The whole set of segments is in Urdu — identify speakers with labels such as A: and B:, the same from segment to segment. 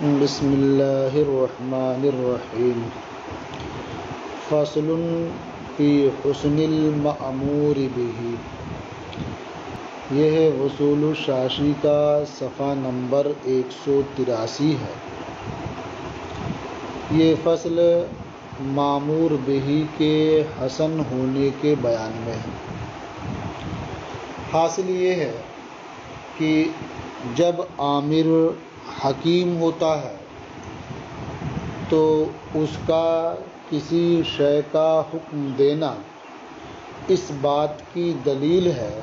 A: بسم اللہ الرحمن الرحیم فصل فی حسن المأمور بہ۔ یہ ہے اصول الشاشی کا صفحہ نمبر 183 ہے۔ یہ فصل مأمور بہ کے حسن ہونے کے بیان میں ہے۔ حاصل یہ ہے کہ جب آمر حکیم ہوتا ہے تو اس کا کسی شے کا حکم دینا اس بات کی دلیل ہے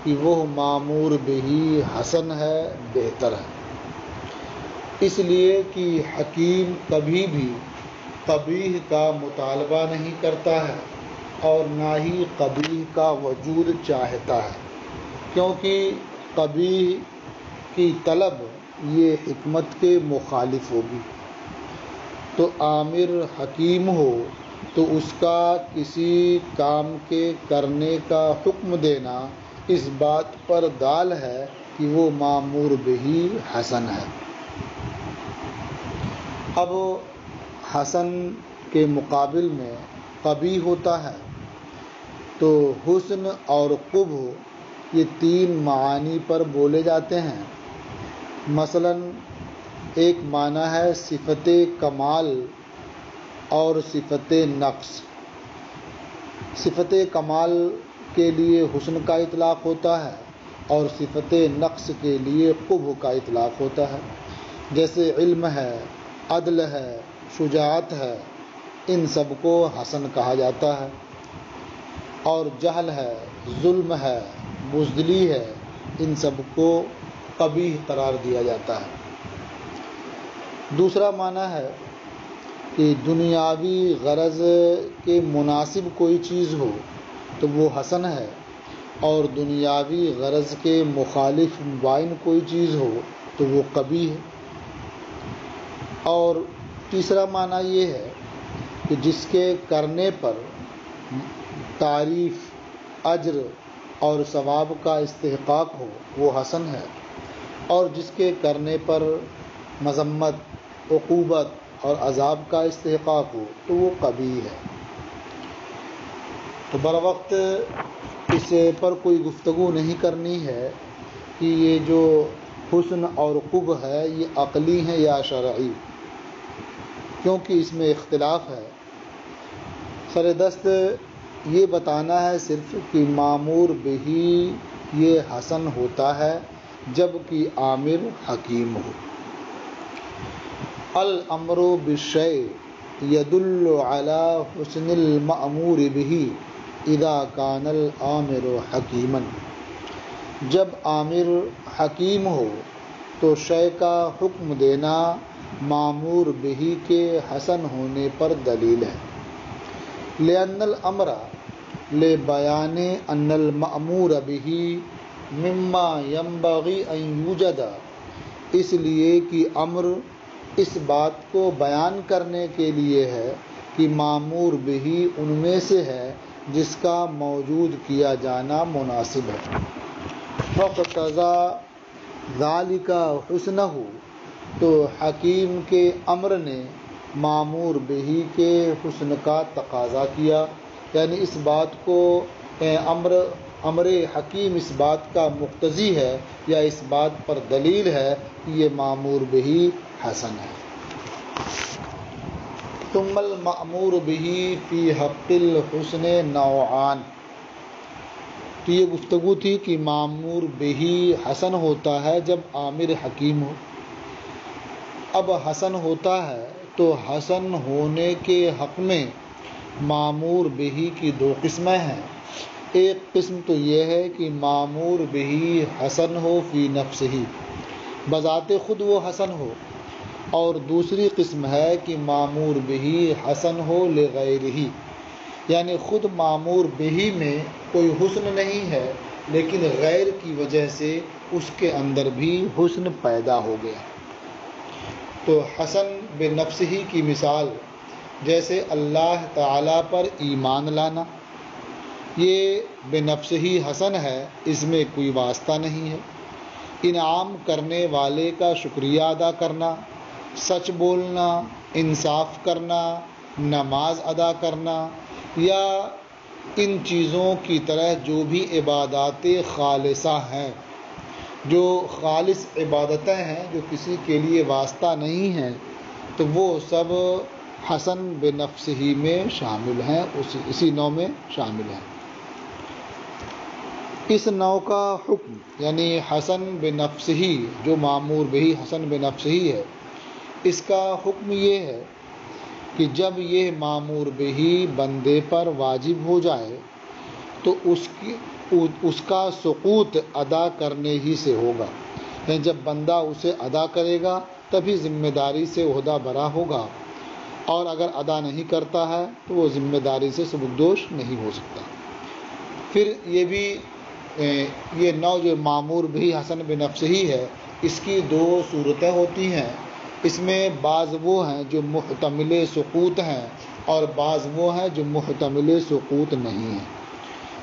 A: کہ وہ مأمور بہ حسن ہے، بہتر ہے، اس لیے کہ حکیم کبھی بھی قبیح کا مطالبہ نہیں کرتا ہے اور نہ ہی قبیح کا وجود چاہتا ہے، کیونکہ قبیح کی طلب یہ حکمت کے مخالف ہوگی۔ تو آمر حکیم ہو تو اس کا کسی کام کے کرنے کا حکم دینا اس بات پر دال ہے کہ وہ مأمور بہ حسن ہے۔ اب حسن کے مقابل میں قبیح ہوتا ہے تو حسن اور قبح یہ تین معانی پر بولے جاتے ہیں۔ مثلا ایک معنی ہے صفت کمال اور صفت نقص۔ صفت کمال کے لیے حسن کا اطلاق ہوتا ہے اور صفت نقص کے لیے قبح کا اطلاق ہوتا ہے۔ جیسے علم ہے، عدل ہے، شجاعت ہے، ان سب کو حسن کہا جاتا ہے، اور جہل ہے، ظلم ہے، بزدلی ہے، ان سب کو قبیح قرار دیا جاتا ہے۔ دوسرا معنی ہے کہ دنیاوی غرض کے مناسب کوئی چیز ہو تو وہ حسن ہے، اور دنیاوی غرض کے مخالف مباین کوئی چیز ہو تو وہ قبیح ہے۔ اور تیسرا معنی یہ ہے کہ جس کے کرنے پر تعریف، اجر اور ثواب کا استحقاق ہو وہ حسن ہے، اور جس کے کرنے پر مذمت، عقوبت اور عذاب کا استحقاق ہو تو وہ قبیح ہے۔ تو بروقت اس پر کوئی گفتگو نہیں کرنی ہے کہ یہ جو حسن اور قبح ہے یہ عقلی ہے یا شرعی، کیونکہ اس میں اختلاف ہے۔ سر دست یہ بتانا ہے صرف کہ مأمور بہ یہ حسن ہوتا ہے جب کہ آمر حکیم ہو۔ الامر بالشیء يدل على حسن المأمور به اذا كان الامر حکیما۔ جب آمر حکیم ہو تو شے کا حکم دینا مأمور بہ کے حسن ہونے پر دلیل ہے۔ لأن الامر لبیان ان المأمور به مما ينبغي ان یوجد، اس لیے کہ امر اس بات کو بیان کرنے کے لیے ہے کہ مأمور بہ ان میں سے ہے جس کا موجود کیا جانا مناسب ہے۔ فاقتضى ذلك حسنہ، تو حکیم کے امر نے مأمور بہ کے حسن کا تقاضا کیا، یعنی اس بات کو امر حکیم اس بات کا مقتضی ہے یا اس بات پر دلیل ہے کہ یہ مأمور بہ حسن ہے۔ ثم المأمور بہ فی حق الحسن نوعان۔ تو یہ گفتگو تھی کہ مأمور بہ حسن ہوتا ہے جب آمر حکیم ہو۔ اب حسن ہوتا ہے تو حسن ہونے کے حق میں مأمور بہ کی دو قسمیں ہیں۔ ایک قسم تو یہ ہے کہ مأمور بہ حسن ہو فی نفسہ، بذات خود وہ حسن ہو، اور دوسری قسم ہے کہ مأمور بہ حسن ہو لغیرہ، یعنی خود مأمور بہ میں کوئی حسن نہیں ہے لیکن غیر کی وجہ سے اس کے اندر بھی حسن پیدا ہو گیا۔ تو حسن بنفسہ کی مثال جیسے اللہ تعالیٰ پر ایمان لانا، یہ بنفسہ حسن ہے، اس میں کوئی واسطہ نہیں ہے۔ انعام کرنے والے کا شکریہ ادا کرنا، سچ بولنا، انصاف کرنا، نماز ادا کرنا، یا ان چیزوں کی طرح جو بھی عبادات خالصہ ہیں، جو خالص عبادتیں ہیں، جو کسی کے لیے واسطہ نہیں ہیں، تو وہ سب حسن بنفس ہی میں شامل ہیں، اسی نوع میں شامل ہیں۔ اس نوع کا حکم یعنی حسن بنفس ہی، جو معمور بہی حسن بنفس ہی ہے، اس کا حکم یہ ہے کہ جب یہ معمور بہی بندے پر واجب ہو جائے تو اس کا سقوط ادا کرنے ہی سے ہوگا، یعنی جب بندہ اسے ادا کرے گا تبھی ذمہ داری سے عہدہ برا ہوگا، اور اگر ادا نہیں کرتا ہے تو وہ ذمہ داری سے سبکدوش نہیں ہو سکتا۔ پھر یہ نوع جو معمور بھی حسن بنفس ہی ہے، اس کی دو صورتیں ہوتی ہیں۔ اس میں بعض وہ ہیں جو محتمل سقوط ہیں اور بعض وہ ہیں جو محتمل سقوط نہیں ہیں۔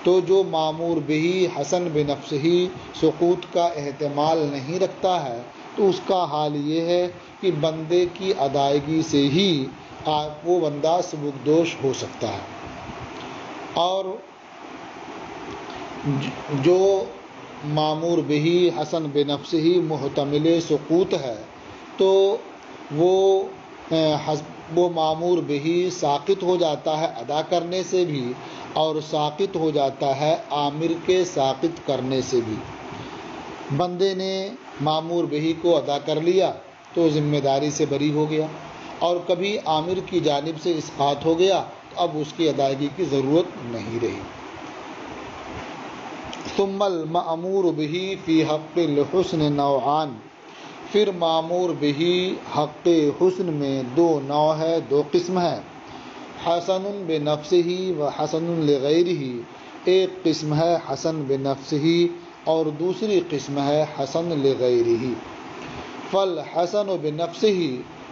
A: تو جو معمور بھی حسن بنفس ہی سقوط کا احتمال نہیں رکھتا ہے تو اس کا حال یہ ہے کہ بندے کی ادائیگی سے ہی وہ بندہ سبکدوش ہو سکتا ہے، اور جو معمور بہی حسن بنفس ہی محتمل سقوط ہے تو وہ معمور بہی ساقط ہو جاتا ہے ادا کرنے سے بھی، اور ساقط ہو جاتا ہے آمر کے ساقط کرنے سے بھی۔ بندے نے معمور بہی کو ادا کر لیا تو ذمہ داری سے بری ہو گیا، اور کبھی آمر کی جانب سے اسقاط ہو گیا تو اب اس کی ادائیگی کی ضرورت نہیں رہی۔ ثم المأمور به فی حق الحسن نوعان، پھر معمور بہی حق حسن میں دو نوع ہے، دو قسم ہے۔ حسن بنفسہ و حسن لغیرہ، ایک قسم ہے حسن بنفسہ اور دوسری قسم ہے حسن لغیرہ۔ فالحسن بنفسہ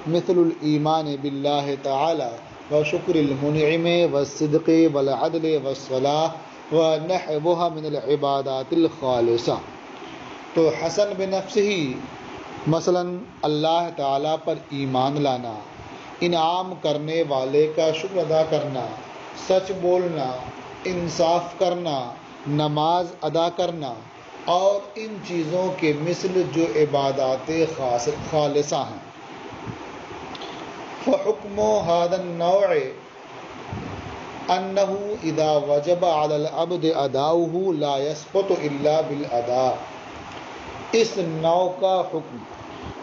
A: مثل الایمان باللہ تعالی وشکر المنعم والصدق والعدل والصلاح ونحوها من العبادات الخالصہ۔ تو حسن بنفس ہی مثلا اللہ تعالیٰ پر ایمان لانا، انعام کرنے والے کا شکر ادا کرنا، سچ بولنا، انصاف کرنا، نماز ادا کرنا، اور ان چیزوں کے مثل جو عبادات خالصہ ہیں۔ فحکم هذا النوع انه اذا وجب على العبد اداؤه لا يسقط الا بالاداء، اس نوع کا حکم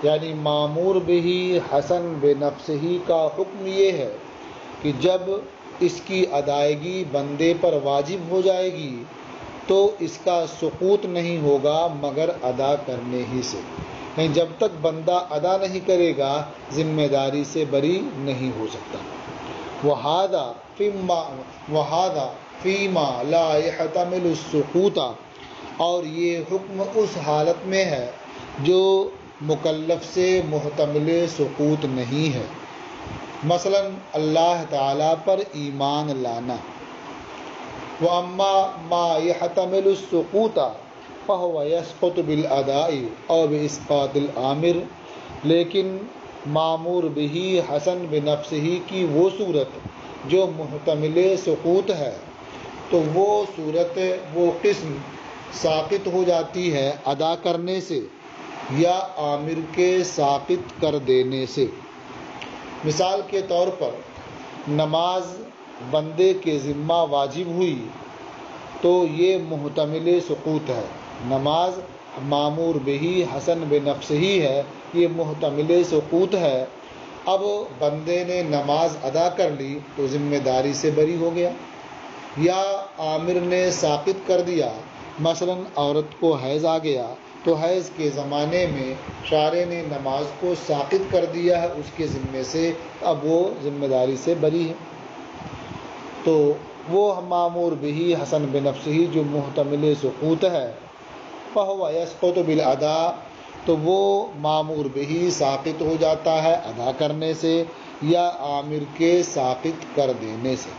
A: یعنی معمور بہی حسن بنفس ہی کا حکم یہ ہے کہ جب اس کی ادائیگی بندے پر واجب ہو جائے گی تو اس کا سقوط نہیں ہوگا مگر ادا کرنے ہی سے، یعنی جب تک بندہ ادا نہیں کرے گا ذمہ داری سے بری نہیں ہو سکتا۔ وَهَذَا فِيمَا لَا يَحْتَمِلُ السُّقُوطَ، اور یہ حکم اس حالت میں ہے جو مکلف سے محتمل سقوط نہیں ہے۔ مثلا اللہ تعالیٰ پر ایمان لانا۔ وَأَمَّا مَا يَحْتَمِلُ السُّقُوطَ فَهُوَ يَسْقُطُ بِالْأَدَاءِ أَوْ بِإِسْقَاطِ الْآمِرِ، لیکن معمور بہی حسن بنفس ہی کی وہ صورت جو محتمل سقوط ہے تو وہ صورت، وہ قسم ساقط ہو جاتی ہے ادا کرنے سے یا آمر کے ساقط کر دینے سے۔ مثال کے طور پر نماز بندے کے ذمہ واجب ہوئی تو یہ محتمل سقوط ہے، نماز معمور بہی حسن بنفس ہی ہے، یہ محتمل سقوط ہے۔ اب بندے نے نماز ادا کر لی تو ذمہ داری سے بری ہو گیا، یا آمر نے ساقط کر دیا، مثلا عورت کو حیض آ گیا تو حیض کے زمانے میں شارع نے نماز کو ساقط کر دیا ہے اس کے ذمے سے، اب وہ ذمہ داری سے بری ہے۔ تو وہ معمور بہی حسن بنفس ہی جو محتمل سقوط ہے، فَهُوَ يَسْقُطُ بِالْأَدَاءِ، تو وہ معمور بہی ساقط ہو جاتا ہے ادا کرنے سے یا آمر کے ساقط کر دینے سے۔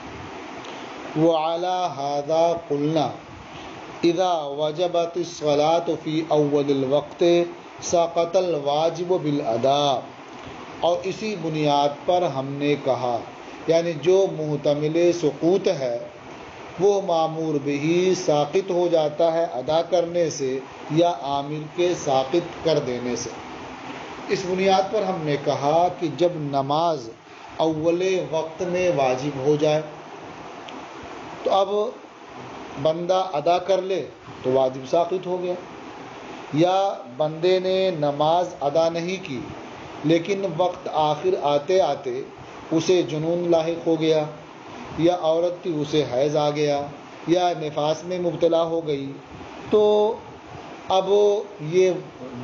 A: وَعَلَى هَذَا قُلْنَا إِذَا وَجَبَتِ الصَّلَاةُ فِي أَوَّلِ الْوَقْتِ سَقَطَ الْوَاجِبُ بِالْأَدَاءِ، اور اسی بنیاد پر ہم نے کہا، یعنی جو محتمل سقوط ہے وہ مامور بہی ساقط ہو جاتا ہے ادا کرنے سے یا عامل کے ساقط کر دینے سے۔ اس بنیاد پر ہم نے کہا کہ جب نماز اول وقت میں واجب ہو جائے تو اب بندہ ادا کر لے تو واجب ساقط ہو گیا، یا بندے نے نماز ادا نہیں کی لیکن وقت آخر آتے آتے اسے جنون لاحق ہو گیا، یا عورت کی اسے حیض آ گیا، یا نفاس میں مبتلا ہو گئی، تو اب یہ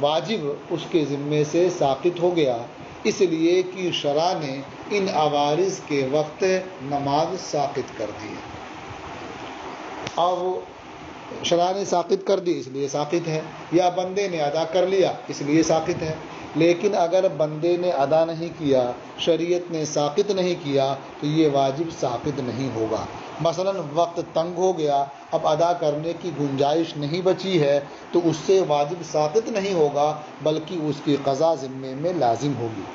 A: واجب اس کے ذمے سے ساقط ہو گیا، اس لیے کہ شرع نے ان عوارض کے وقت نماز ساقط کر دی ہے۔ اب شرع نے ساقط کر دی اس لیے ساقط ہے، یا بندے نے ادا کر لیا اس لیے ساقط ہے۔ لیکن اگر بندے نے ادا نہیں کیا، شریعت نے ساقط نہیں کیا، تو یہ واجب ساقط نہیں ہوگا۔ مثلا وقت تنگ ہو گیا، اب ادا کرنے کی گنجائش نہیں بچی ہے، تو اس سے واجب ساقط نہیں ہوگا بلکہ اس کی قضا ذمے میں لازم ہوگی۔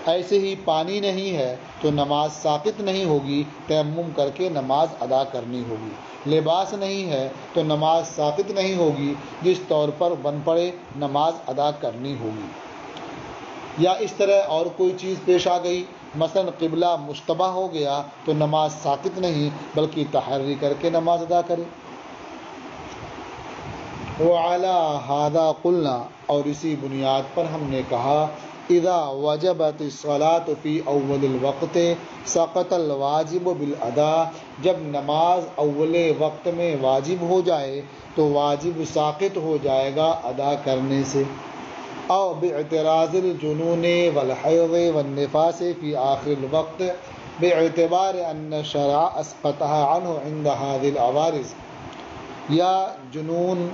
A: ایسے ہی پانی نہیں ہے تو نماز ساقط نہیں ہوگی، تیمم کر کے نماز ادا کرنی ہوگی۔ لباس نہیں ہے تو نماز ساقط نہیں ہوگی، جس طور پر بن پڑے نماز ادا کرنی ہوگی۔ یا اس طرح اور کوئی چیز پیش آ گئی، مثلا قبلہ مشتبہ ہو گیا تو نماز ساقط نہیں بلکہ تحری کر کے نماز ادا کرے۔ وعلی ھذا قلنا، اور اسی بنیاد پر ہم نے کہا، اذا وجبت الصلاۃ فی اول الوقت سقط الواجب بالادا، جب نماز اول وقت میں واجب ہو جائے تو واجب ساقط ہو جائے گا ادا کرنے سے۔ او باعتراض الجنون والحیض والنفاس فی آخر الوقت باعتبار ان الشرع اسقطها عنه عند هذه العوارض، یا جنون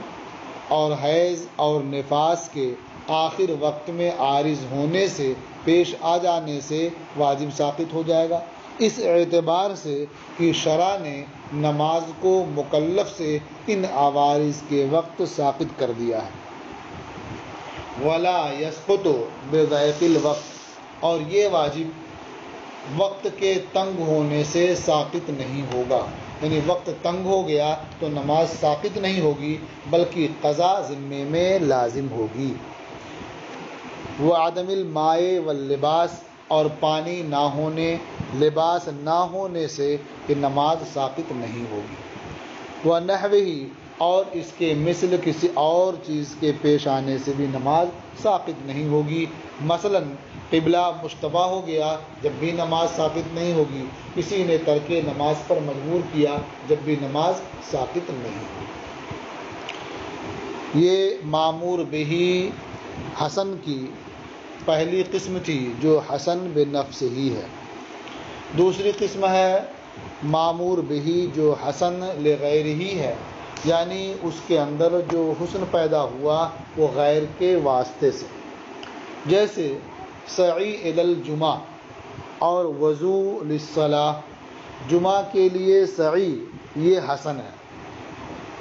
A: اور حیض اور نفاس کے آخر وقت میں عارض ہونے سے، پیش آ جانے سے واجب ساقط ہو جائے گا، اس اعتبار سے کہ شرع نے نماز کو مکلف سے ان عوارض کے وقت ساقط کر دیا ہے۔ ولا یسقط بضیق الوقت، اور یہ واجب وقت کے تنگ ہونے سے ساقط نہیں ہوگا، یعنی وقت تنگ ہو گیا تو نماز ساقط نہیں ہوگی بلکہ قضا ذمے میں لازم ہوگی۔ وعدم الماء واللباس، اور پانی نہ ہونے، لباس نہ ہونے سے کہ نماز ساقط نہیں ہوگی۔ ونحوہ، اور اس کے مثل کسی اور چیز کے پیش آنے سے بھی نماز ساقط نہیں ہوگی۔ مثلا قبلہ مشتبہ ہو گیا، جب بھی نماز ساقط نہیں ہوگی۔ کسی نے ترک نماز پر مجبور کیا، جب بھی نماز ساقط نہیں ہوگی۔ یہ مامور بہی حسن کی پہلی قسم تھی جو حسن بنفس ہی ہے۔ دوسری قسم ہے مامور بہی جو حسن لغیر ہی ہے، یعنی اس کے اندر جو حسن پیدا ہوا وہ غیر کے واسطے سے، جیسے سعی الی الجمعہ اور وضو للصلاۃ، جمعہ کے لیے سعی یہ حسن ہے۔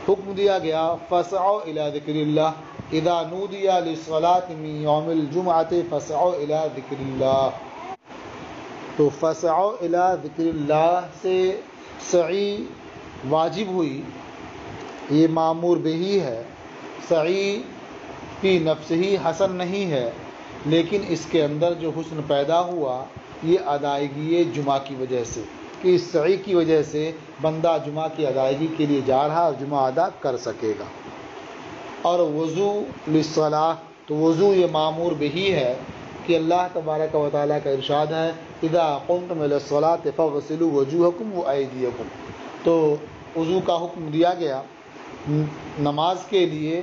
A: حکم دیا گیا فسعوا الی ذکر اللہ، اذا نودی للصلاۃ من یوم الجمعۃ فسعوا الی ذکر اللہ، تو فسعوا الی ذکر اللہ سے سعی واجب ہوئی، یہ مامور بہی ہے۔ سعی فی نفس ہی حسن نہیں ہے، لیکن اس کے اندر جو حسن پیدا ہوا یہ ادائیگی جمعہ کی وجہ سے، کہ اس سعی کی وجہ سے بندہ جمعہ کی ادائیگی کے لیے جا رہا اور جمعہ ادا کر سکے گا۔ اور وضو للصلاۃ، تو وضو یہ مامور بہی ہے کہ اللہ تبارک و تعالیٰ کا ارشاد ہے اذا قمتم الی الصلاۃ فاغسلوا وجوہکم وایدیکم، تو وضو کا حکم دیا گیا نماز کے لیے،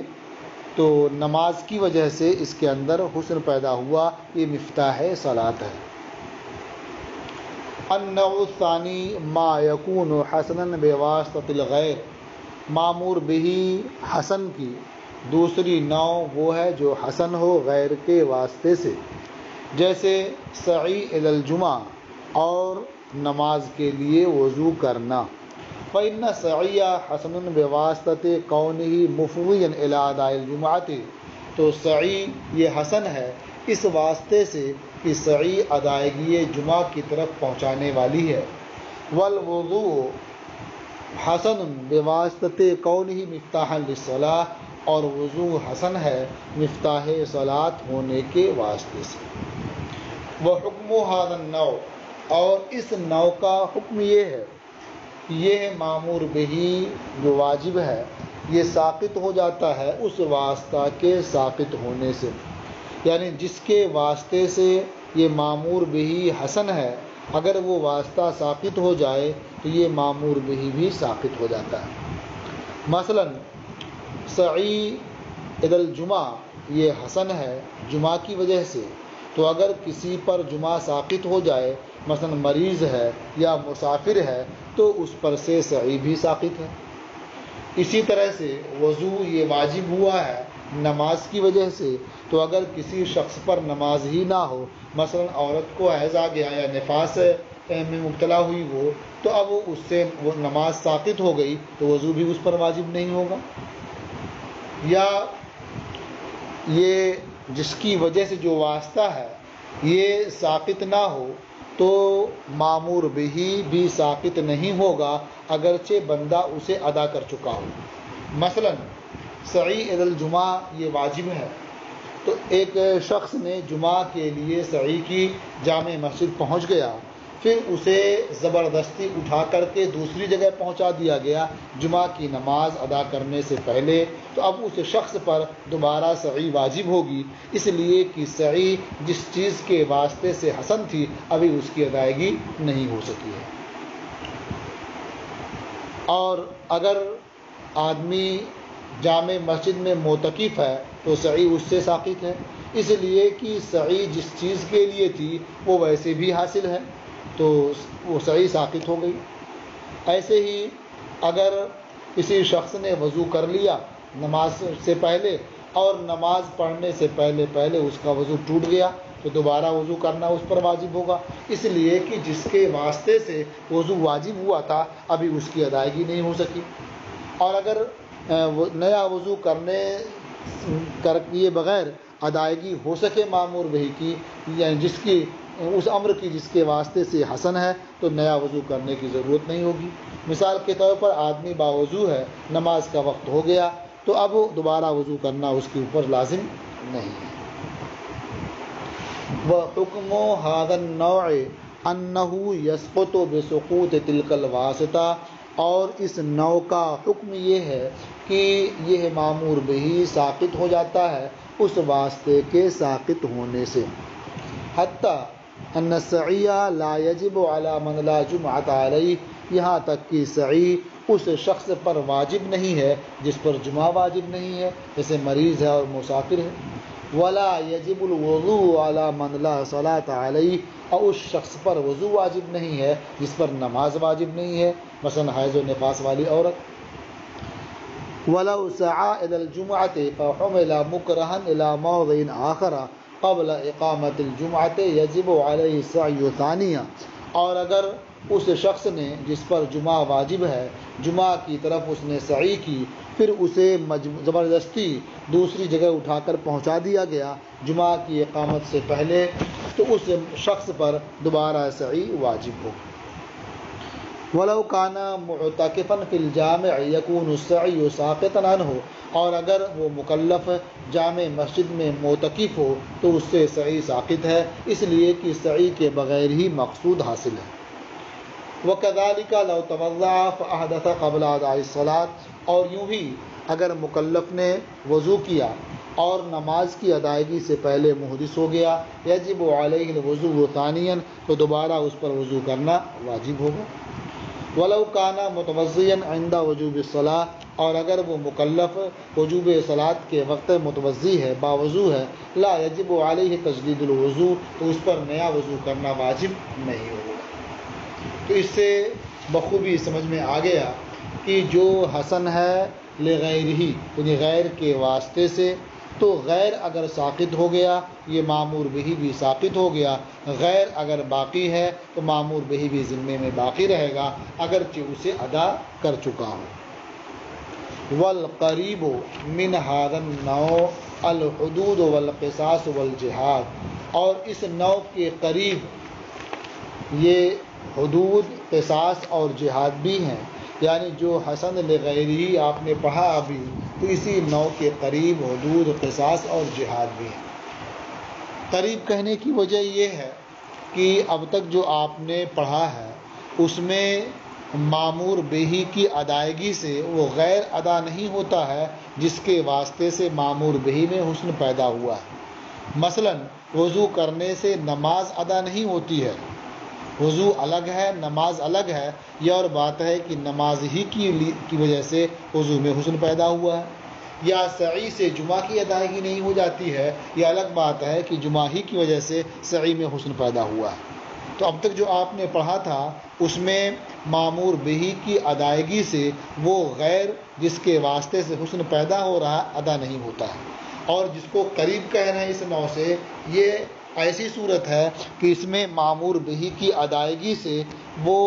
A: تو نماز کی وجہ سے اس کے اندر حسن پیدا ہوا، یہ مفتاح صلاۃ ہے۔ النوع الثانی ما یکون حسنا بواسطۃ الغیر، مامور بہی حسن کی دوسری نوع وہ ہے جو حسن ہو غیر کے واسطے سے، جیسے سعی الی الجمعہ اور نماز کے لیے وضو کرنا۔ فإن السعی حسن بواسطۃ کونہ مفضیا الی اداء الجمعۃ، تو سعی یہ حسن ہے اس واسطے سے کہ سعی ادائیگی جمعہ کی طرف پہنچانے والی ہے۔ والوضوء حسن بواسطۃ کونہ مفتاحا للصلاۃ، اور وضو حسن ہے مفتاح صلاۃ ہونے کے واسطے سے۔ وحکم ھذا النوع، اور اس نوع کا حکم یہ ہے کہ یہ معمور بہی جو واجب ہے یہ ساقط ہو جاتا ہے اس واسطہ کے ساقط ہونے سے، یعنی جس کے واسطے سے یہ معمور بہی حسن ہے، اگر وہ واسطہ ساقط ہو جائے تو یہ معمور بہی بھی ساقط ہو جاتا ہے۔ مثلا سعی الی الجمعہ یہ حسن ہے جمعہ کی وجہ سے، تو اگر کسی پر جمعہ ساقط ہو جائے، مثلا مریض ہے یا مسافر ہے، تو اس پر سے سعی بھی ساقط ہے۔ اسی طرح سے وضو یہ واجب ہوا ہے نماز کی وجہ سے، تو اگر کسی شخص پر نماز ہی نہ ہو، مثلا عورت کو حیض آ گیا یا نفاس میں مبتلا ہوئی وہ، تو اب اس سے وہ نماز ساقط ہو گئی تو وضو بھی اس پر واجب نہیں ہوگا۔ یا یہ جس کی وجہ سے جو واسطہ ہے یہ ساقط نہ ہو تو معمور بہی بھی ساقط نہیں ہوگا اگرچہ بندہ اسے ادا کر چکا ہو۔ مثلا سعی الی الجمعہ یہ واجب ہے، تو ایک شخص نے جمعہ کے لیے سعی کی، جامع مسجد پہنچ گیا، پھر اسے زبردستی اٹھا کر کے دوسری جگہ پہنچا دیا گیا جمعہ کی نماز ادا کرنے سے پہلے، تو اب اس شخص پر دوبارہ سعی واجب ہوگی، اس لیے کہ سعی جس چیز کے واسطے سے حسن تھی ابھی اس کی ادائیگی نہیں ہو سکی ہے۔ اور اگر آدمی جامع مسجد میں معتکف ہے تو سعی اس سے ساقط ہے، اس لیے کہ سعی جس چیز کے لیے تھی وہ ویسے بھی حاصل ہے تو وہ سعی ساقط ہو گئی۔ ایسے ہی اگر کسی شخص نے وضو کر لیا نماز سے پہلے اور نماز پڑھنے سے پہلے اس کا وضو ٹوٹ گیا تو دوبارہ وضو کرنا اس پر واجب ہوگا، اس لیے کہ جس کے واسطے سے وضو واجب ہوا تھا ابھی اس کی ادائیگی نہیں ہو سکی۔ اور اگر نیا وضو کیے بغیر ادائیگی ہو سکے معمور بہی کی، یعنی جس کی اس امر کی جس کے واسطے سے حسن ہے، تو نیا وضو کرنے کی ضرورت نہیں ہوگی۔ مثال کے طور پر آدمی باوضو ہے، نماز کا وقت ہو گیا تو اب دوبارہ وضو کرنا اس کے اوپر لازم نہیں ہے۔ وحکم ھذا النوع انہ یسقط بسقوط تلک الواسطہ، اور اس نوع کا حکم یہ ہے کہ یہ معمور بہی ساقط ہو جاتا ہے اس واسطے کے ساقط ہونے سے۔ حتیٰ ان السعی لا یجب علی من لا جمعۃ علیہ، یہاں تک کہ سعی اس شخص پر واجب نہیں ہے جس پر جمعہ واجب نہیں ہے، جیسے مریض ہے اور مسافر ہے۔ ولا یجب الوضوء علی من لا صلاۃ علیہ، اور اس شخص پر وضو واجب نہیں ہے جس پر نماز واجب نہیں ہے، مثلا حیض و نفاس والی عورت۔ ولو سعى إلى الجمعة فحمل مكرها إلى موضع آخر قبل اقامت الجمعة یجب علیہ السعی ثانیہ، اور اگر اس شخص نے جس پر جمعہ واجب ہے جمعہ کی طرف اس نے سعی کی، پھر اسے زبردستی دوسری جگہ اٹھا کر پہنچا دیا گیا جمعہ کی اقامت سے پہلے، تو اس شخص پر دوبارہ سعی واجب ہو۔ ولو کان معتکفا فی الجامع یکون السعی ساقطا عنہ، اور اگر وہ مکلف جامع مسجد میں معتکف ہو تو اس سے سعی ساقط ہے، اس لیے کہ سعی کے بغیر ہی مقصود حاصل ہے۔ وکذالک لو توضأ فاحدث قبل اداء الصلاۃ، اور یوں ہی اگر مکلف نے وضو کیا اور نماز کی ادائیگی سے پہلے محدث ہو گیا، یجب علیہ الوضوء ثانیا، تو دوبارہ اس پر وضو کرنا واجب ہوگا۔ ولو کان متوضیا عند وجوب الصلاۃ، اور اگر وہ مکلف وجوب صلاۃ کے وقت متوضی ہے، باوضو ہے، لا یجب علیہ تجدید الوضوء، تو اس پر نیا وضو کرنا واجب نہیں ہوگا۔ تو اس سے بخوبی سمجھ میں آ گیا کہ جو حسن ہے لغیرہ، یعنی غیر کے واسطے سے، تو غیر اگر ساقط ہو گیا یہ معمور بہی بھی ساقط ہو گیا، غیر اگر باقی ہے تو معمور بہی بھی ذمے میں باقی رہے گا اگرچہ اسے ادا کر چکا ہو۔ والقریب من هذا النوع الحدود والقصاص والجہاد، اور اس نوع کے قریب یہ حدود، قصاص اور جہاد بھی ہیں، یعنی جو حسن لغیرہ آپ نے پڑھا ابھی، تو اسی نوع کے قریب حدود، قصاص اور جہاد بھی ہیں۔ قریب کہنے کی وجہ یہ ہے کہ اب تک جو آپ نے پڑھا ہے اس میں مامور بہی کی ادائیگی سے وہ غیر ادا نہیں ہوتا ہے جس کے واسطے سے مامور بہی میں حسن پیدا ہوا ہے۔ مثلا وضو کرنے سے نماز ادا نہیں ہوتی ہے، وضو الگ ہے، نماز الگ ہے، یہ اور بات ہے کہ نماز ہی کی وجہ سے وضو میں حسن پیدا ہوا ہے، یا سعی سے جمعہ کی ادائیگی نہیں ہو جاتی ہے، یہ الگ بات ہے کہ جمعہ ہی کی وجہ سے سعی میں حسن پیدا ہوا ہے۔ تو اب تک جو آپ نے پڑھا تھا اس میں مامور بہی کی ادائیگی سے وہ غیر جس کے واسطے سے حسن پیدا ہو رہا ادا نہیں ہوتا ہے، اور جس کو قریب کہہ رہے ہیں اس نوع سے، یہ ایسی صورت ہے کہ اس میں مامور بہی کی ادائیگی سے وہ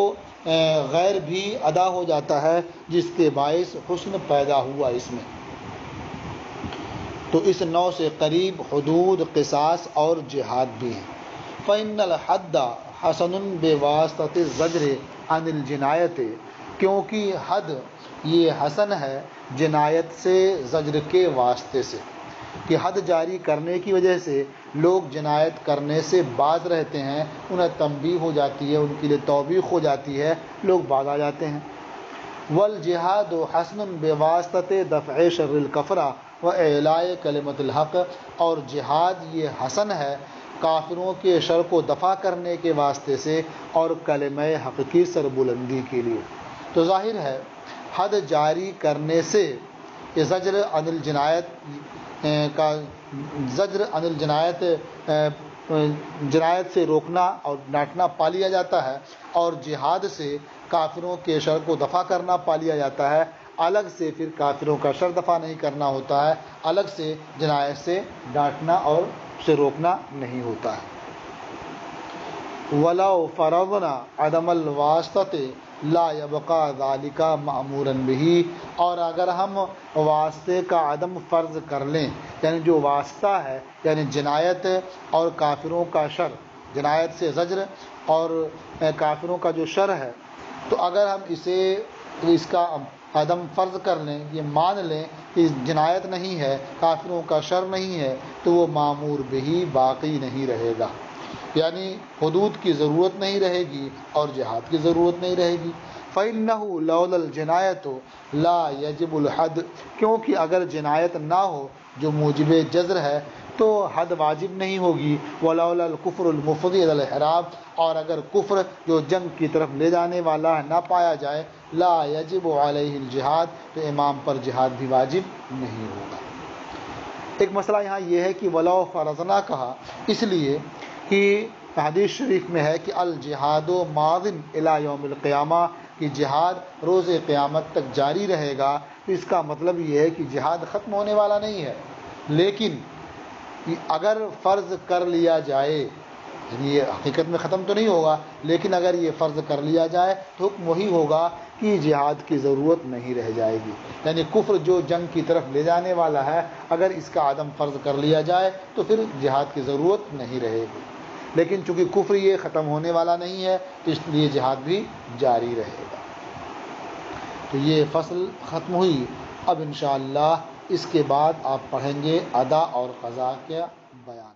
A: غیر بھی ادا ہو جاتا ہے جس کے باعث حسن پیدا ہوا اس میں۔ تو اس نوع سے قریب حدود، قصاص اور جہاد بھی ہیں۔ فَإِنَّ الْحَدَّ حَسَنٌ بِوَاسِطَةِ الزَّجْرِ عَنِ الْجِنَایَةِ، کیونکہ حد یہ حسن ہے جنایت سے، زجر کے واسطے سے، کہ حد جاری کرنے کی وجہ سے لوگ جنایت کرنے سے باز رہتے ہیں، انہیں تنبیہ ہو جاتی ہے، ان کے لیے توبیخ ہو جاتی ہے، لوگ باز آ جاتے ہیں۔ والجہاد حسن بواسطہ دفع شر الکفرہ واعلاء کلمۃ الحق، اور جہاد یہ حسن ہے کافروں کے شر کو دفع کرنے کے واسطے سے اور کلمہ حق کی سربلندی کے لیے۔ تو ظاہر ہے حد جاری کرنے سے یہ زجر عن الجنایت کا زجر عن الجنایت جنایت سے روکنا اور ڈانٹنا پا لیا جاتا ہے، اور جہاد سے کافروں کے شر کو دفع کرنا پا لیا جاتا ہے۔ الگ سے پھر کافروں کا شر دفع نہیں کرنا ہوتا ہے، الگ سے جنایت سے ڈانٹنا اور سے روکنا نہیں ہوتا ہے۔ وَلَوْ فَرَضْنَا عَدَمَ الْوَاسِطَةِ لَا يَبْقَى ذَلِكَ مَأْمُورًا بِهِ، اور اگر ہم واسطے کا عدم فرض کر لیں، یعنی جو واسطہ ہے یعنی جنایت اور کافروں کا شر، جنایت سے زجر اور کافروں کا جو شر ہے، تو اگر ہم اس کا عدم فرض کر لیں، یہ مان لیں کہ جنایت نہیں ہے، کافروں کا شر نہیں ہے، تو وہ مامور بہی باقی نہیں رہے گا، یعنی حدود کی ضرورت نہیں رہے گی اور جہاد کی ضرورت نہیں رہے گی۔ فَإِنَّهُ لَوْلَا الْجِنَایَةُ لَا يَجِبُ الْحَدُّ، کیونکہ اگر جنایت نہ ہو جو موجب جزر ہے تو حد واجب نہیں ہوگی۔ وَلَوْلَا الْكُفْرُ الْمُفْضِي إِلَى الْإِحْرَامِ، اور اگر کفر جو جنگ کی طرف لے جانے والا نہ پایا جائے، لا یجب علیہ الجہاد، تو امام پر جہاد بھی واجب نہیں ہوگا۔ ایک مسئلہ یہاں یہ ہے کہ وَلَوْ فَرَضْنَا کہا اس لیے کہ حدیث شریف میں ہے کہ الجہاد ماضٍ الی یوم القیامہ، کہ جہاد روز قیامت تک جاری رہے گا۔ تو اس کا مطلب یہ ہے کہ جہاد ختم ہونے والا نہیں ہے، لیکن اگر فرض کر لیا جائے، یعنی یہ حقیقت میں ختم تو نہیں ہوگا، لیکن اگر یہ فرض کر لیا جائے تو حکم وہی ہوگا کہ جہاد کی ضرورت نہیں رہ جائے گی، یعنی کفر جو جنگ کی طرف لے جانے والا ہے اگر اس کا عدم فرض کر لیا جائے تو پھر جہاد کی ضرورت نہیں رہے گی، لیکن چونکہ کفر یہ ختم ہونے والا نہیں ہے تو اس لیے جہاد بھی جاری رہے گا۔ تو یہ فصل ختم ہوئی۔ اب انشاءاللہ اس کے بعد آپ پڑھیں گے ادا اور قضا کا بیان۔